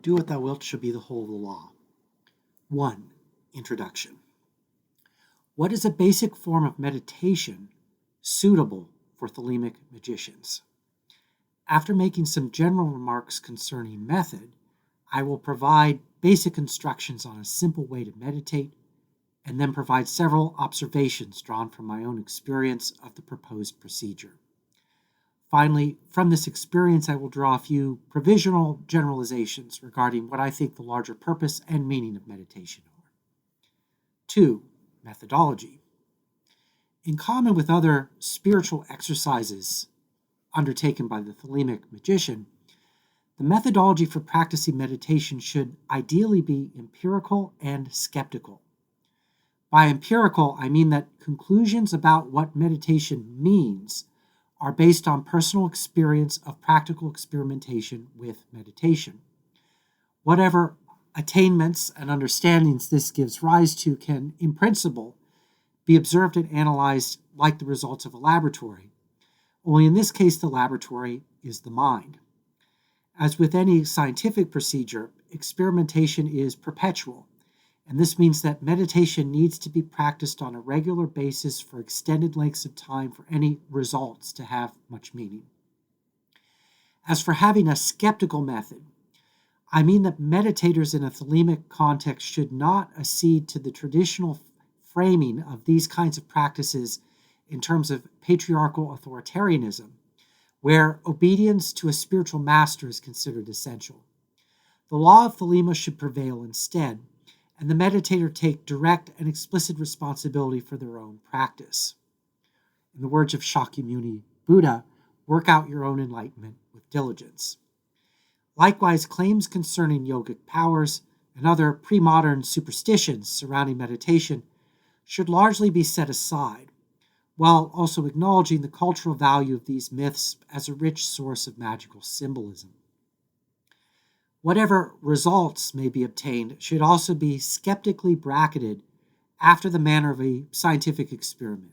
Do what thou wilt shall be the whole of the law. 1. Introduction. What is a basic form of meditation suitable for Thelemic magicians? After making some general remarks concerning method, I will provide basic instructions on a simple way to meditate, and then provide several observations drawn from my own experience of the proposed procedure. Finally, from this experience, I will draw a few provisional generalizations regarding what I think the larger purpose and meaning of meditation are. 2. Methodology. In common with other spiritual exercises undertaken by the Thelemic magician, the methodology for practicing meditation should ideally be empirical and skeptical. By empirical, I mean that conclusions about what meditation means are based on personal experience of practical experimentation with meditation. Whatever attainments and understandings this gives rise to can, in principle, be observed and analyzed like the results of a laboratory, only in this case the laboratory is the mind. As with any scientific procedure, experimentation is perpetual, and this means that meditation needs to be practiced on a regular basis for extended lengths of time for any results to have much meaning. As for having a skeptical method, I mean that meditators in a Thelemic context should not accede to the traditional framing of these kinds of practices in terms of patriarchal authoritarianism, where obedience to a spiritual master is considered essential. The law of Thelema should prevail instead, and the meditator take direct and explicit responsibility for their own practice. In the words of Shakyamuni Buddha, work out your own enlightenment with diligence. Likewise, claims concerning yogic powers and other pre-modern superstitions surrounding meditation should largely be set aside, while also acknowledging the cultural value of these myths as a rich source of magical symbolism. Whatever results may be obtained should also be skeptically bracketed after the manner of a scientific experiment.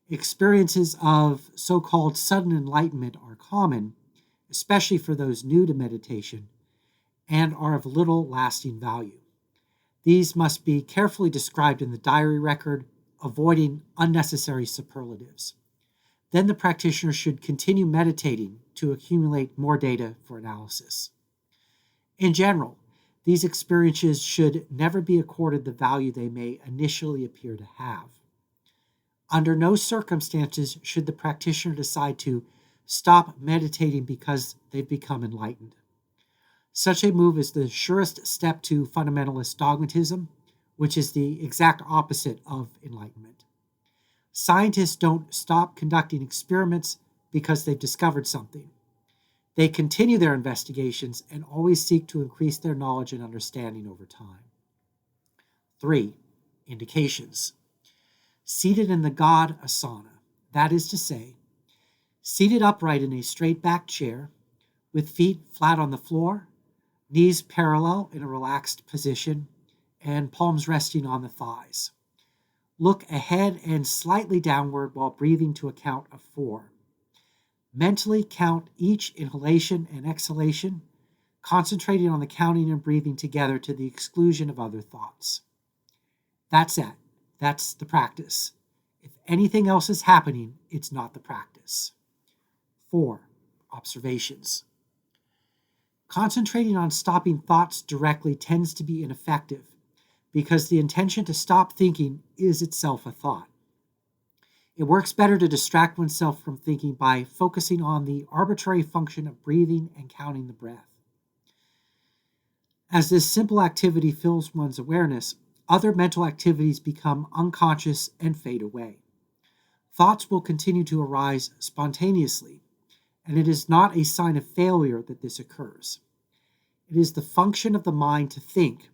Experiences of so-called sudden enlightenment are common, especially for those new to meditation, and are of little lasting value. These must be carefully described in the diary record, avoiding unnecessary superlatives. Then the practitioner should continue meditating to accumulate more data for analysis. In general, these experiences should never be accorded the value they may initially appear to have. Under no circumstances should the practitioner decide to stop meditating because they've become enlightened. Such a move is the surest step to fundamentalist dogmatism, which is the exact opposite of enlightenment. Scientists don't stop conducting experiments because they've discovered something. They continue their investigations and always seek to increase their knowledge and understanding over time. 3. Indications. Seated in the God asana, that is to say, seated upright in a straight-backed chair, with feet flat on the floor, knees parallel in a relaxed position, and palms resting on the thighs. Look ahead and slightly downward while breathing to a count of 4. Mentally count each inhalation and exhalation, concentrating on the counting and breathing together to the exclusion of other thoughts. That's it. That's the practice. If anything else is happening, it's not the practice. 4. Observations. Concentrating on stopping thoughts directly tends to be ineffective because the intention to stop thinking is itself a thought. It works better to distract oneself from thinking by focusing on the arbitrary function of breathing and counting the breath. As this simple activity fills one's awareness, other mental activities become unconscious and fade away. Thoughts will continue to arise spontaneously, and it is not a sign of failure that this occurs. It is the function of the mind to think,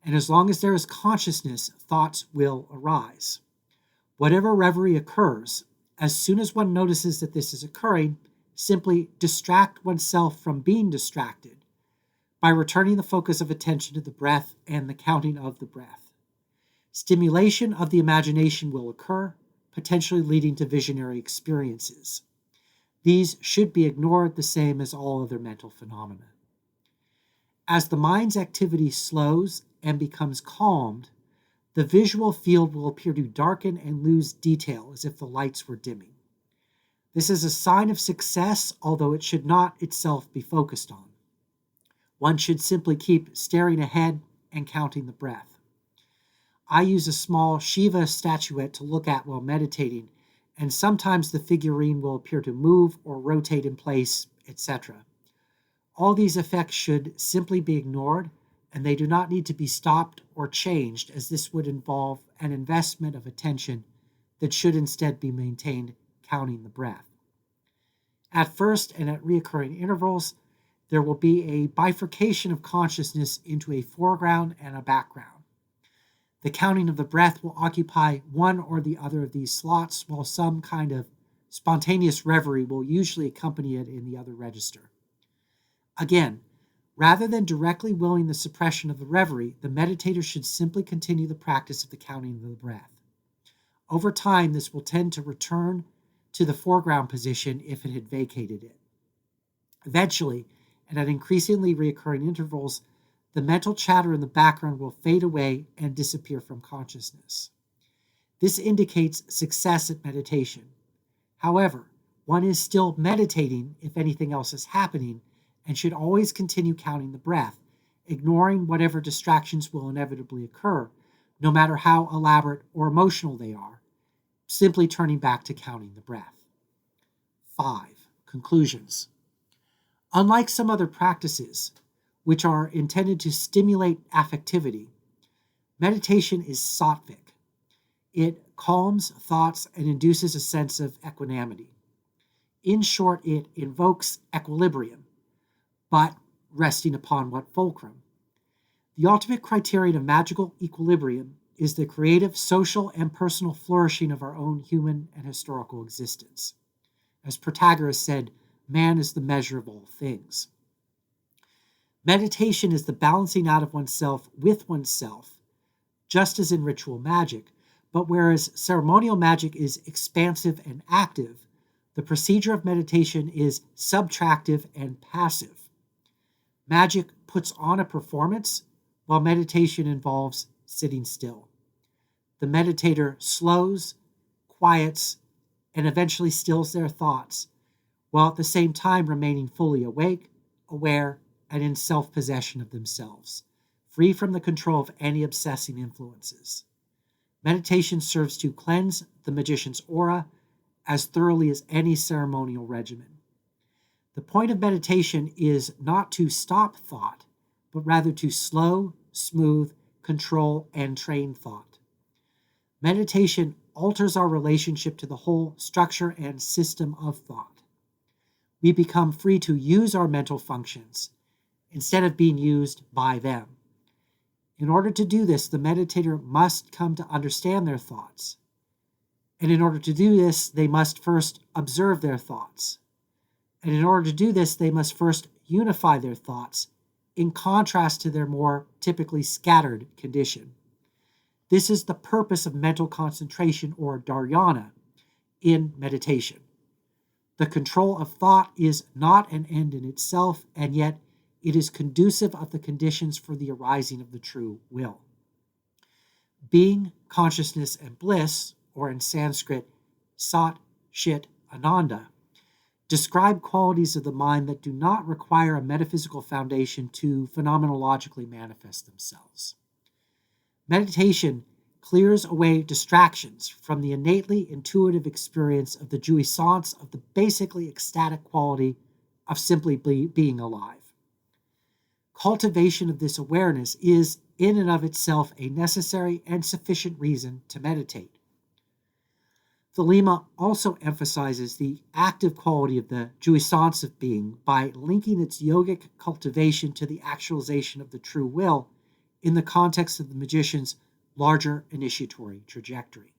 and as long as there is consciousness, thoughts will arise. Whatever reverie occurs, as soon as one notices that this is occurring, simply distract oneself from being distracted by returning the focus of attention to the breath and the counting of the breath. Stimulation of the imagination will occur, potentially leading to visionary experiences. These should be ignored the same as all other mental phenomena. As the mind's activity slows and becomes calmed, the visual field will appear to darken and lose detail as if the lights were dimming. This is a sign of success, although it should not itself be focused on. One should simply keep staring ahead and counting the breath. I use a small Shiva statuette to look at while meditating, and sometimes the figurine will appear to move or rotate in place, etc. All these effects should simply be ignored, and they do not need to be stopped or changed, as this would involve an investment of attention that should instead be maintained counting the breath. At first, and at recurring intervals, there will be a bifurcation of consciousness into a foreground and a background. The counting of the breath will occupy one or the other of these slots, while some kind of spontaneous reverie will usually accompany it in the other register. Again, rather than directly willing the suppression of the reverie, the meditator should simply continue the practice of the counting of the breath. Over time, this will tend to return to the foreground position if it had vacated it. Eventually, and at increasingly recurring intervals, the mental chatter in the background will fade away and disappear from consciousness. This indicates success at meditation. However, one is still meditating if anything else is happening, and should always continue counting the breath, ignoring whatever distractions will inevitably occur, no matter how elaborate or emotional they are, simply turning back to counting the breath. 5. Conclusions. Unlike some other practices, which are intended to stimulate affectivity, meditation is sattvic. It calms thoughts and induces a sense of equanimity. In short, it invokes equilibrium, but resting upon what fulcrum? The ultimate criterion of magical equilibrium is the creative, social, and personal flourishing of our own human and historical existence. As Protagoras said, man is the measure of all things. Meditation is the balancing out of oneself with oneself, just as in ritual magic, but whereas ceremonial magic is expansive and active, the procedure of meditation is subtractive and passive. Magic puts on a performance, while meditation involves sitting still. The meditator slows, quiets, and eventually stills their thoughts, while at the same time remaining fully awake, aware, and in self-possession of themselves, free from the control of any obsessing influences. Meditation serves to cleanse the magician's aura as thoroughly as any ceremonial regimen. The point of meditation is not to stop thought, but rather to slow, smooth, control, and train thought. Meditation alters our relationship to the whole structure and system of thought. We become free to use our mental functions instead of being used by them. In order to do this, the meditator must come to understand their thoughts. And in order to do this, they must first observe their thoughts. And in order to do this, they must first unify their thoughts, in contrast to their more typically scattered condition. This is the purpose of mental concentration, or dharana, in meditation. The control of thought is not an end in itself, and yet it is conducive of the conditions for the arising of the true will. Being, consciousness, and bliss, or in Sanskrit, Sat, Chit, Ananda, describe qualities of the mind that do not require a metaphysical foundation to phenomenologically manifest themselves. Meditation clears away distractions from the innately intuitive experience of the jouissance of the basically ecstatic quality of simply being alive. Cultivation of this awareness is, in and of itself, a necessary and sufficient reason to meditate. Thelemic also emphasizes the active quality of the jouissance of being by linking its yogic cultivation to the actualization of the true will in the context of the magician's larger initiatory trajectory.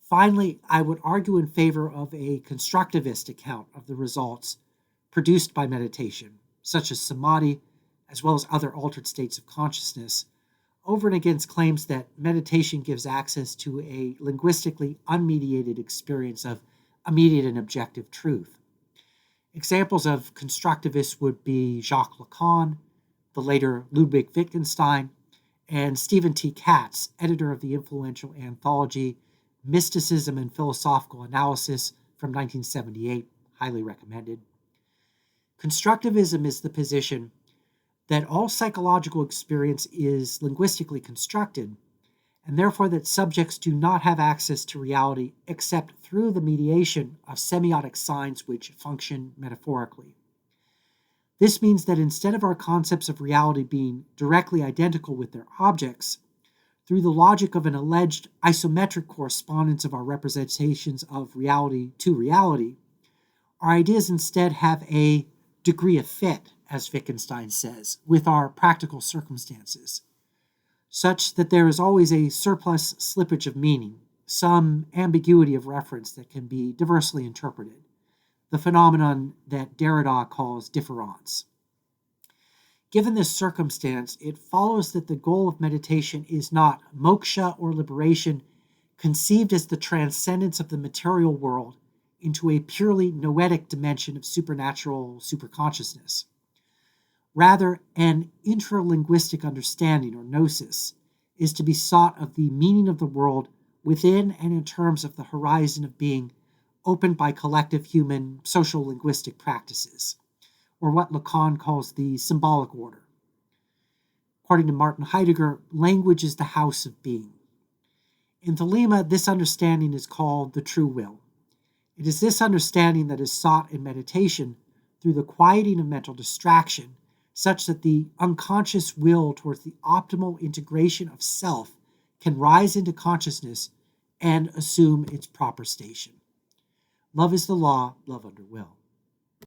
Finally, I would argue in favor of a constructivist account of the results produced by meditation, such as samadhi, as well as other altered states of consciousness, over and against claims that meditation gives access to a linguistically unmediated experience of immediate and objective truth. Examples of constructivists would be Jacques Lacan, the later Ludwig Wittgenstein, and Stephen T. Katz, editor of the influential anthology Mysticism and Philosophical Analysis from 1978, highly recommended. Constructivism is the position that all psychological experience is linguistically constructed, and therefore that subjects do not have access to reality except through the mediation of semiotic signs which function metaphorically. This means that instead of our concepts of reality being directly identical with their objects, through the logic of an alleged isometric correspondence of our representations of reality to reality, our ideas instead have a degree of fit, as Wittgenstein says, with our practical circumstances, such that there is always a surplus slippage of meaning, some ambiguity of reference that can be diversely interpreted, the phenomenon that Derrida calls difference. Given this circumstance, it follows that the goal of meditation is not moksha or liberation conceived as the transcendence of the material world into a purely noetic dimension of supernatural superconsciousness. Rather, an intralinguistic understanding, or gnosis, is to be sought of the meaning of the world within and in terms of the horizon of being opened by collective human social linguistic practices, or what Lacan calls the symbolic order. According to Martin Heidegger, language is the house of being. In Thelema, this understanding is called the true will. It is this understanding that is sought in meditation through the quieting of mental distraction, such that the unconscious will towards the optimal integration of self can rise into consciousness and assume its proper station. Love is the law, love under will.